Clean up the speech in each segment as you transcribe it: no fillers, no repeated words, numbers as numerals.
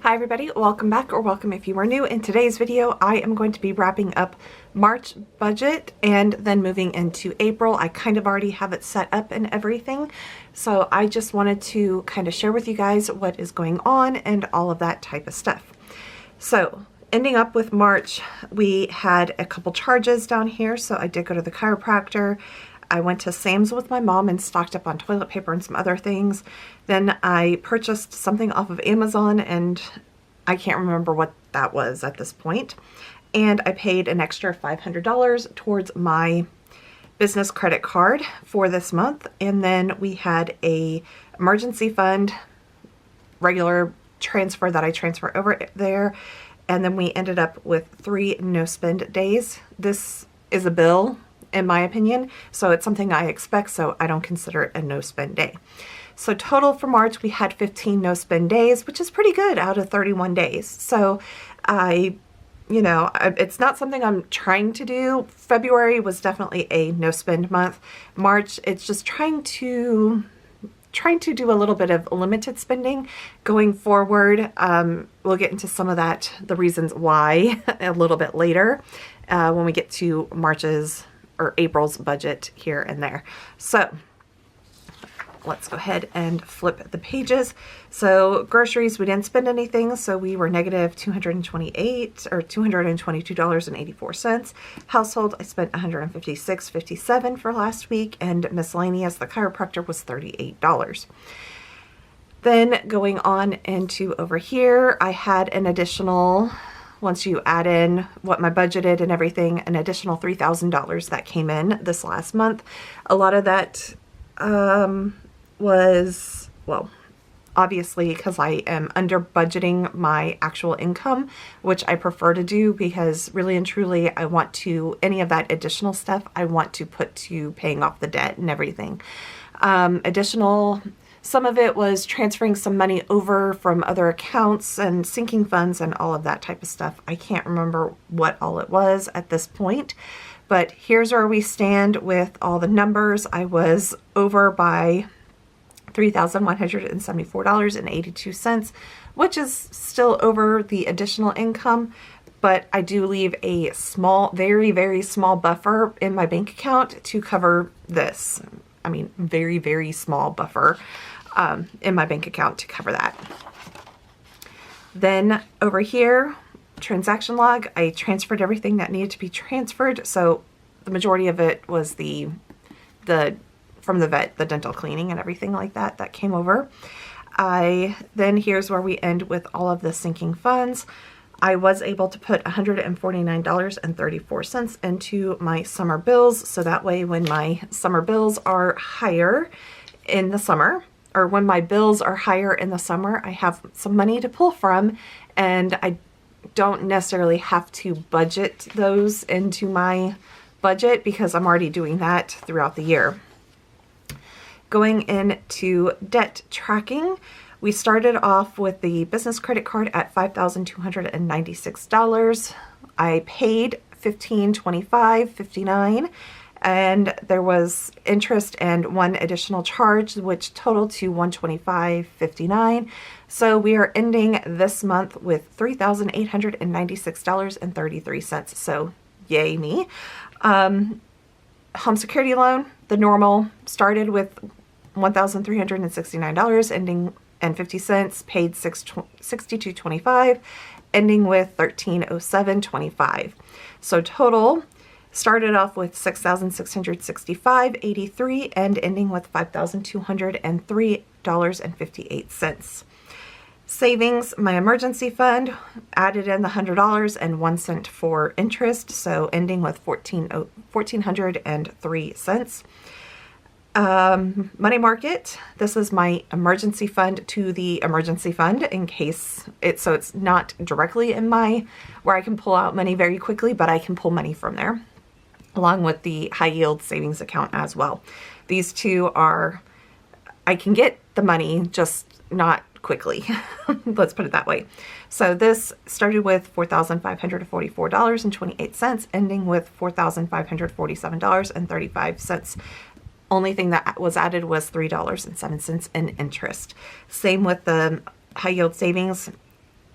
Hi everybody, welcome back, or welcome if you are new. In today's video, I am going to be wrapping up March budget and then moving into April. I kind of already have it set up and everything, so I just wanted to kind of share with you guys what is going on and all of that type of stuff. So ending up with March, we had a couple charges down here. So I did go to the chiropractor. I went to Sam's with my mom and stocked up on toilet paper and some other things. Then I purchased something off of Amazon, and I can't remember what that was at this point. And I paid an extra $500 towards my business credit card for this month. And then we had a emergency fund, regular transfer that I transfer over there. And then we ended up with 3 no spend days. This is a bill, in my opinion, so it's something I expect, so I don't consider it a no spend day. So total for March, we had 15 no spend days, which is pretty good out of 31 days. So it's not something I'm trying to do. February was definitely a no spend month. March, it's just trying to do a little bit of limited spending going forward. We'll get into some of that, the reasons why, a little bit later when we get to April's budget here and there. So let's go ahead and flip the pages. So groceries, we didn't spend anything, so we were negative $222.84. Household, I spent $156.57 for last week, and miscellaneous, the chiropractor, was $38. Then going on into over here, I had an additional, once you add in what my budgeted and everything, an additional $3,000 that came in this last month. A lot of that was, well, obviously because I am under budgeting my actual income, which I prefer to do because really and truly I want to, any of that additional stuff, I want to put to paying off the debt and everything. Some of it was transferring some money over from other accounts and sinking funds and all of that type of stuff. I can't remember what all it was at this point, but here's where we stand with all the numbers. I was over by $3,174.82, which is still over the additional income, but I do leave a small, very, very small buffer in my bank account to cover this. I mean, very, very small buffer in my bank account to cover that. Then over here, transaction log, I transferred everything that needed to be transferred. So the majority of it was from the vet, the dental cleaning and everything like that, that came over. Then here's where we end with all of the sinking funds. I was able to put $149.34 into my summer bills. So that way when my summer bills are higher in the summer, or when my bills are higher in the summer, I have some money to pull from, and I don't necessarily have to budget those into my budget because I'm already doing that throughout the year. Going into debt tracking, we started off with the business credit card at $5,296. I paid $1,525.59, and there was interest and one additional charge, which totaled to $125.59. So we are ending this month with $3,896.33. So yay me. Home security loan, the normal, started with $1,369, ending and 50 cents, paid $62.25, ending with $1,307.25. So total started off with $6,665.83 and ending with $5,203.58. Savings, my emergency fund, added in the $100 and 1 cent for interest, so ending with $1,403. Money market, this is my emergency fund to the emergency fund in case so it's not directly in where I can pull out money very quickly, but I can pull money from there, along with the high yield savings account as well. These two are, I can get the money, just not quickly. Let's put it that way. So this started with $4,544.28, ending with $4,547.35. Only thing that was added was $3.07 in interest. Same with the high yield savings.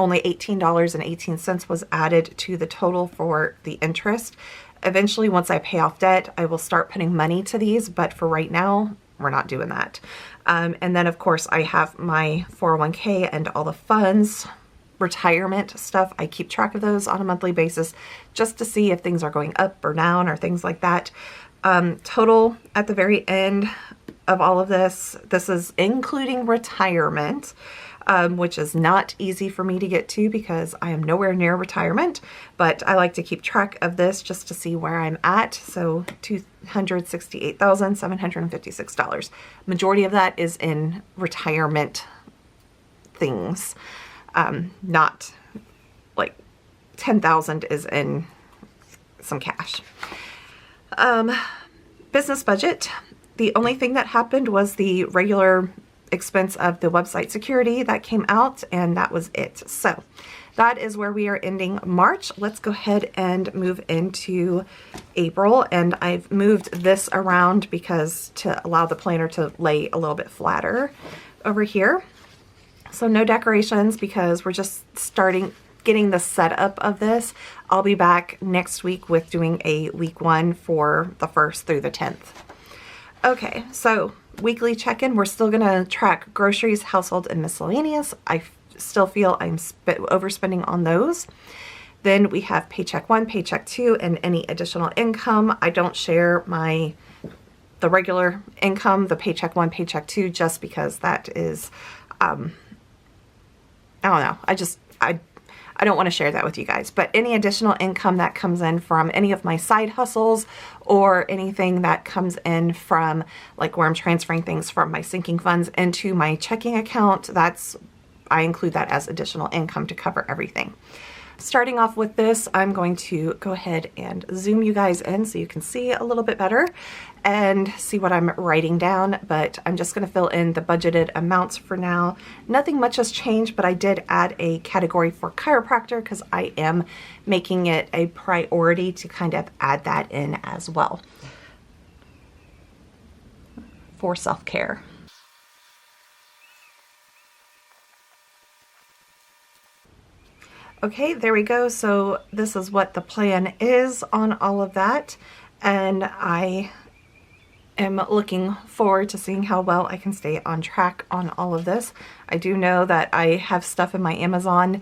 only $18.18 was added to the total for the interest. Eventually, once I pay off debt, I will start putting money to these, but for right now, we're not doing that. And then of course I have my 401k and all the funds, retirement stuff. I keep track of those on a monthly basis just to see if things are going up or down or things like that. Total at the very end of all of this, this is including retirement, which is not easy for me to get to because I am nowhere near retirement, but I like to keep track of this just to see where I'm at. So $268,756. Majority of that is in retirement things, not like 10,000 is in some cash. Business budget. The only thing that happened was the regular expense of the website security that came out, and that was it. So that is where we are ending March. Let's go ahead and move into April, and I've moved this around because to allow the planner to lay a little bit flatter over here. So no decorations because we're just getting the setup of this. I'll be back next week with doing a week 1 for the 1st through the 10th. Okay, so weekly check-in, we're still gonna track groceries, household, and miscellaneous. I still feel I'm overspending on those. Then we have paycheck 1, paycheck 2, and any additional income. I don't share the regular income, the paycheck 1, paycheck 2, just because that is, I don't know. I don't want to share that with you guys, but any additional income that comes in from any of my side hustles or anything that comes in from like where I'm transferring things from my sinking funds into my checking account, I include that as additional income to cover everything. Starting off with this, I'm going to go ahead and zoom you guys in so you can see a little bit better and see what I'm writing down, but I'm just going to fill in the budgeted amounts for now. Nothing much has changed, but I did add a category for chiropractor because I am making it a priority to kind of add that in as well for self-care. Okay, there we go. So this is what the plan is on all of that. And I am looking forward to seeing how well I can stay on track on all of this. I do know that I have stuff in my Amazon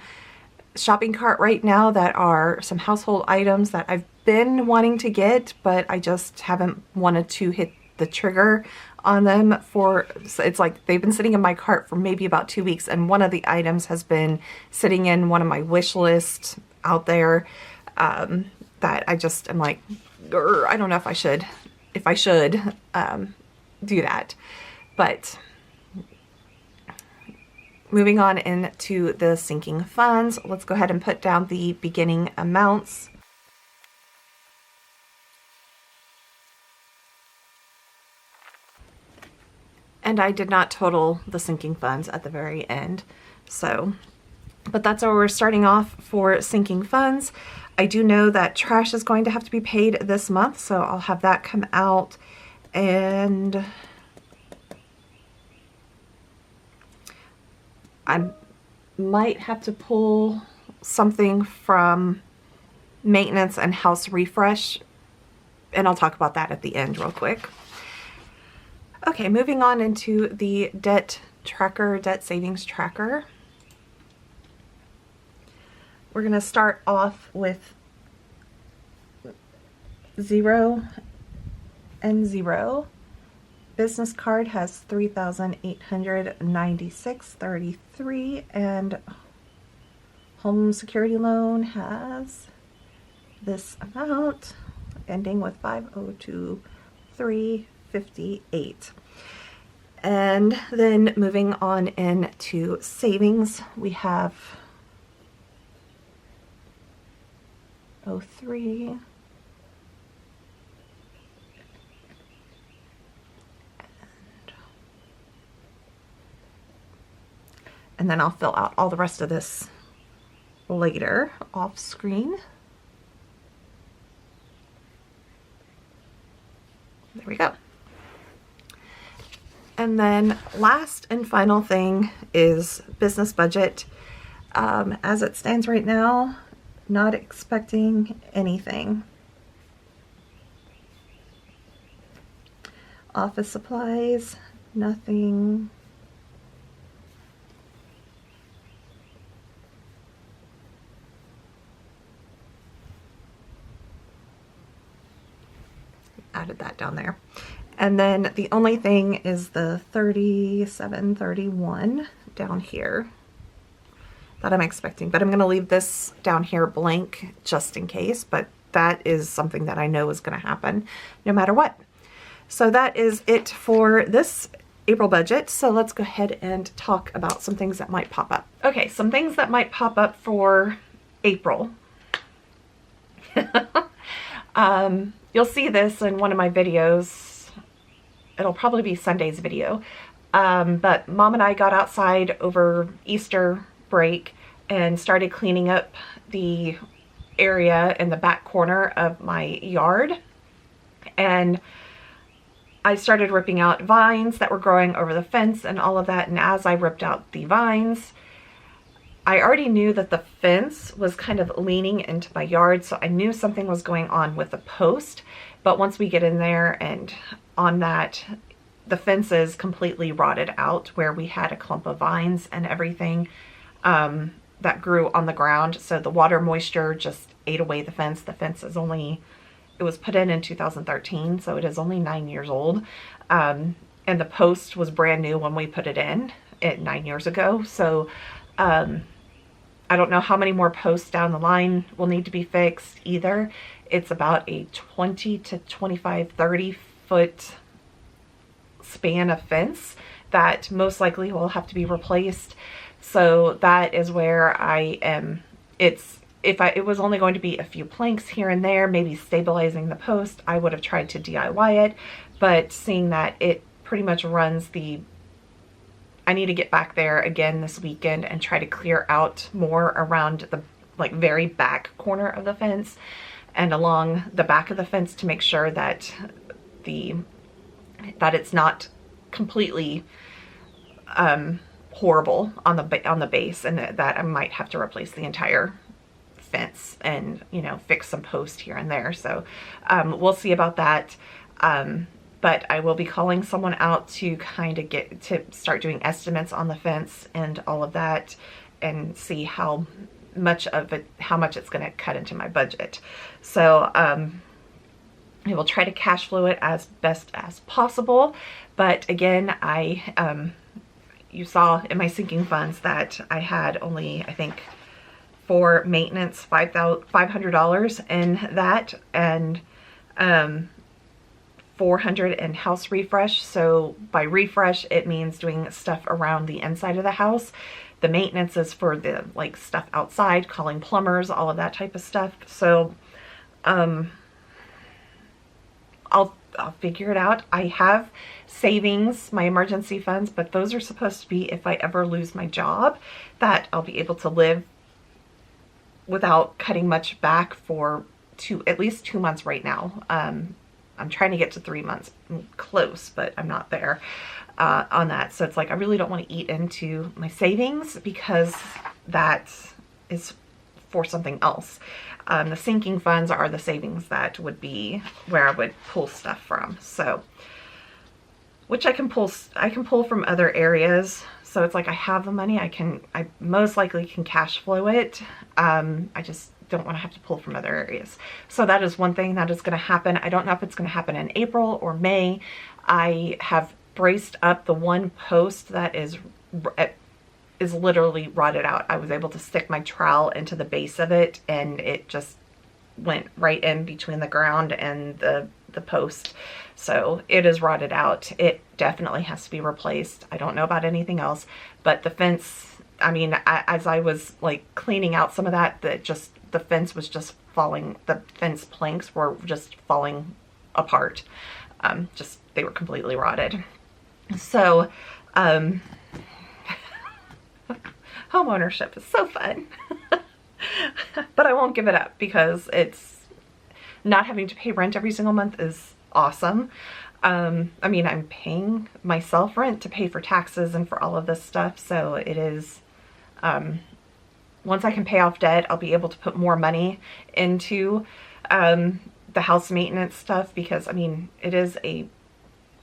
shopping cart right now that are some household items that I've been wanting to get, but I just haven't wanted to hit the trigger on them so it's like they've been sitting in my cart for maybe about 2 weeks, and one of the items has been sitting in one of my wish lists out there that I just am like, I don't know if I should do that. But moving on into the sinking funds, let's go ahead and put down the beginning amounts. And I did not total the sinking funds at the very end. So, but that's where we're starting off for sinking funds. I do know that trash is going to have to be paid this month, so I'll have that come out. And I might have to pull something from maintenance and house refresh, and I'll talk about that at the end real quick. Okay, moving on into the debt savings tracker. We're going to start off with 0 and 0. Business card has $3,896.33, and home security loan has this amount ending with 502,358. And then moving on into savings, we have 03, and then I'll fill out all the rest of this later off screen. There we go. And then last and final thing is business budget. As it stands right now, not expecting anything. Office supplies, nothing. Added that down there. And then the only thing is the 3731 down here that I'm expecting, but I'm going to leave this down here blank just in case, but that is something that I know is going to happen no matter what. So that is it for this April budget. So let's go ahead and talk about some things that might pop up. Okay, some things that might pop up for April. You'll see this in one of my videos. It'll probably be Sunday's video. But Mom and I got outside over Easter break and started cleaning up the area in the back corner of my yard. And I started ripping out vines that were growing over the fence and all of that. And as I ripped out the vines, I already knew that the fence was kind of leaning into my yard, so I knew something was going on with the post. But once we get in there and on that, the fence is completely rotted out where we had a clump of vines and everything that grew on the ground. So the water moisture just ate away the fence. The fence is only, it was put in 2013, so it is only 9 years old. And the post was brand new when we put it in 9 years ago. So I don't know how many more posts down the line will need to be fixed either. It's about a 20 to 25, 30 foot span of fence that most likely will have to be replaced. So that is where I am. It was only going to be a few planks here and there, maybe stabilizing the post, I would have tried to DIY it. But seeing that it pretty much runs the, I need to get back there again this weekend and try to clear out more around the very back corner of the fence and along the back of the fence to make sure that it's not completely horrible on the base, and that I might have to replace the entire fence and, you know, fix some posts here and there. So we'll see about that. But I will be calling someone out to kind of start doing estimates on the fence and all of that, and see how much it's going to cut into my budget. So I will try to cash flow it as best as possible. But again, you saw in my sinking funds that I had only, I think, for maintenance, $500 in that, and $400 in house refresh. So by refresh, it means doing stuff around the inside of the house. The maintenance is for the stuff outside, calling plumbers, all of that type of stuff. So I'll figure it out. I have savings, my emergency funds, but those are supposed to be if I ever lose my job, that I'll be able to live without cutting much back for at least 2 months right now. I'm trying to get to 3 months. I'm close, but I'm not there on that. So it's like I really don't want to eat into my savings, because that is for something else. The sinking funds are the savings that would be where I would pull stuff from. So, which I can pull from other areas. So it's like I have the money. I most likely can cash flow it. I just don't want to have to pull from other areas. So that is one thing that is going to happen. I don't know if it's going to happen in April or May. I have braced up the one post that is literally rotted out. I was able to stick my trowel into the base of it, and it just went right in between the ground and the post. So it is rotted out. It definitely has to be replaced. I don't know about anything else, but the fence, I mean, as I was cleaning out some of that, the fence was just falling. The fence planks were just falling apart. They were completely rotted. So, home ownership is so fun. But I won't give it up, because it's not having to pay rent every single month is awesome. I mean, I'm paying myself rent to pay for taxes and for all of this stuff. So it is, once I can pay off debt, I'll be able to put more money into the house maintenance stuff, because I mean, the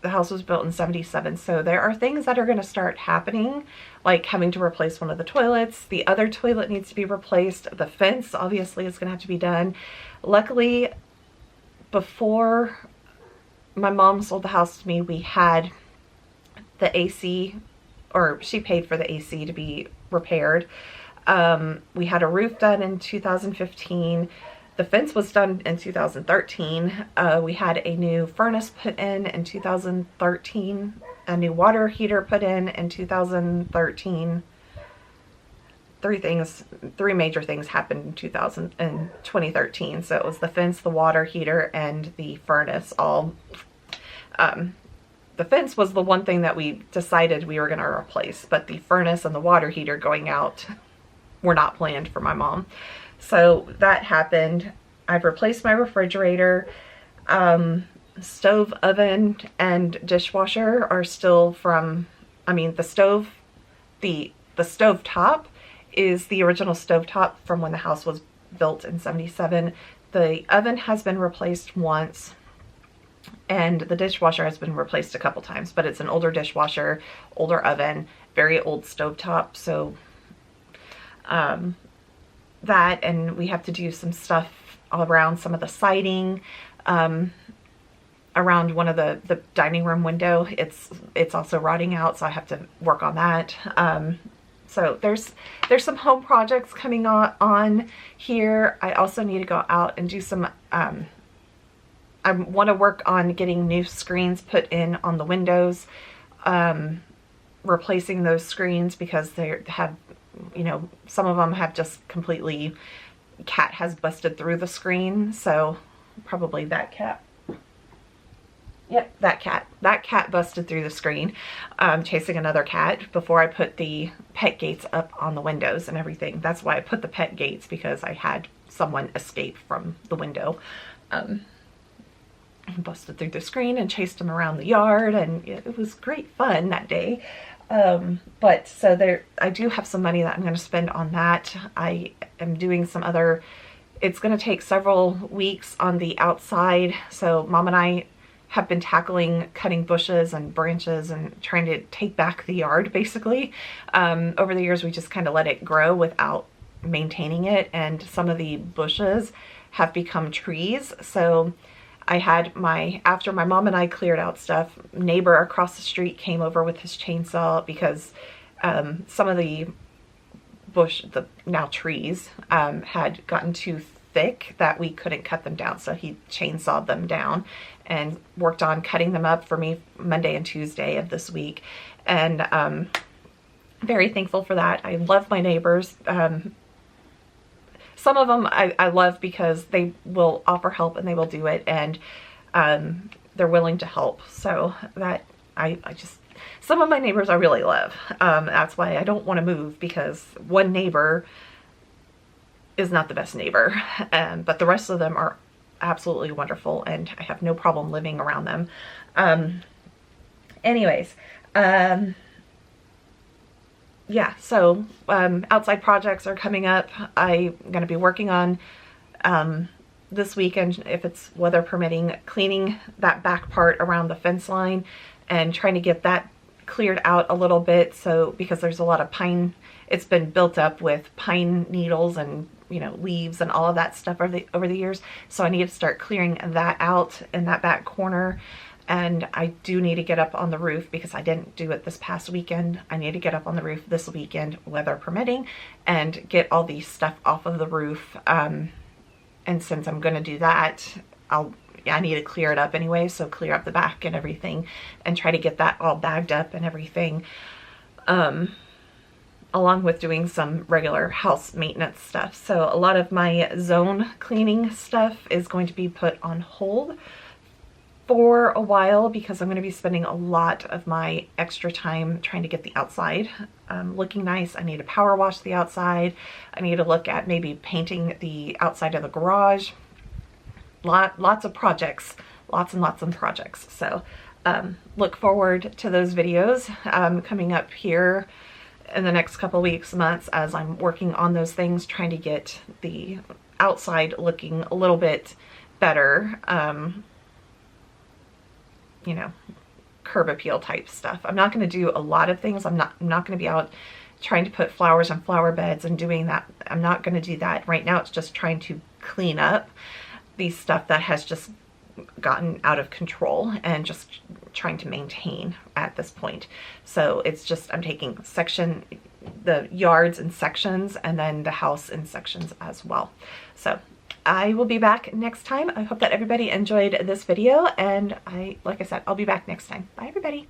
house was built in 77, so there are things that are going to start happening, like having to replace one of the toilets. The other toilet needs to be replaced. The fence obviously is going to have to be done. Luckily, before my mom sold the house to me, we had the AC, or she paid for the AC to be repaired. We had a roof done in 2015. The fence was done in 2013. We had a new furnace put in 2013. A new water heater put in 2013. Three major things happened in 2013. So it was the fence, the water heater, and the furnace. The fence was the one thing that we decided we were going to replace, but the furnace and the water heater going out were not planned for my mom. So that happened. I've replaced my refrigerator. Stove, oven, and dishwasher are still from, I mean, the stove top is the original stove top from when the house was built in 77. The oven has been replaced once, and the dishwasher has been replaced a couple times, but it's an older dishwasher, older oven, very old stovetop. So that, and we have to do some stuff around some of the siding, around one of the dining room window. It's also rotting out, so I have to work on that. So there's some home projects coming on here. I also need to go out and do some, I want to work on getting new screens put in on the windows, replacing those screens because they have, you know, some of them have just completely, cat has busted through the screen. So probably that cat. Yep, that cat busted through the screen, chasing another cat before I put the pet gates up on the windows and everything. That's why I put the pet gates, because I had someone escape from the window. Busted through the screen and chased him around the yard, and it was great fun that day. But so I do have some money that I'm going to spend on that. I am doing some other, it's going to take several weeks on the outside. So Mom and I have been tackling cutting bushes and branches and trying to take back the yard, basically. Over the years, we just kind of let it grow without maintaining it, and some of the bushes have become trees. So I had after my mom and I cleared out stuff, neighbor across the street came over with his chainsaw because some of the trees had gotten too thick that we couldn't cut them down. So he chainsawed them down and worked on cutting them up for me Monday and Tuesday of this week. And very thankful for that. I love my neighbors. Some of them I love because they will offer help and they will do it, and they're willing to help. So that I just, some of my neighbors I really love. That's why I don't want to move, because one neighbor is not the best neighbor, but the rest of them are absolutely wonderful, and I have no problem living around them. Anyways, yeah, so outside projects are coming up. I'm going to be working on this weekend, if it's weather permitting, cleaning that back part around the fence line and trying to get that cleared out a little bit. So because there's a lot of pine, it's been built up with pine needles and, you know, leaves and all of that stuff over the years. So I need to start clearing that out in that back corner. And I do need to get up on the roof because I didn't do it this past weekend. I need to get up on the roof this weekend, weather permitting, and get all the stuff off of the roof. And since I'm going to do that, I need to clear it up anyway. So clear up the back and everything and try to get that all bagged up and everything. Along with doing some regular house maintenance stuff. So a lot of my zone cleaning stuff is going to be put on hold for a while because I'm going to be spending a lot of my extra time trying to get the outside looking nice. I need to power wash the outside. I need to look at maybe painting the outside of the garage. Lots of projects, lots and lots of projects. So look forward to those videos coming up here in the next couple weeks, months, as I'm working on those things, trying to get the outside looking a little bit better, you know, curb appeal type stuff. I'm not going to do a lot of things. I'm not going to be out trying to put flowers on flower beds and doing that. I'm not going to do that. Right now it's just trying to clean up the stuff that has just gotten out of control and just trying to maintain at this point. So it's just, I'm taking the yards in sections and then the house in sections as well. So I will be back next time. I hope that everybody enjoyed this video, and like I said, I'll be back next time. Bye everybody.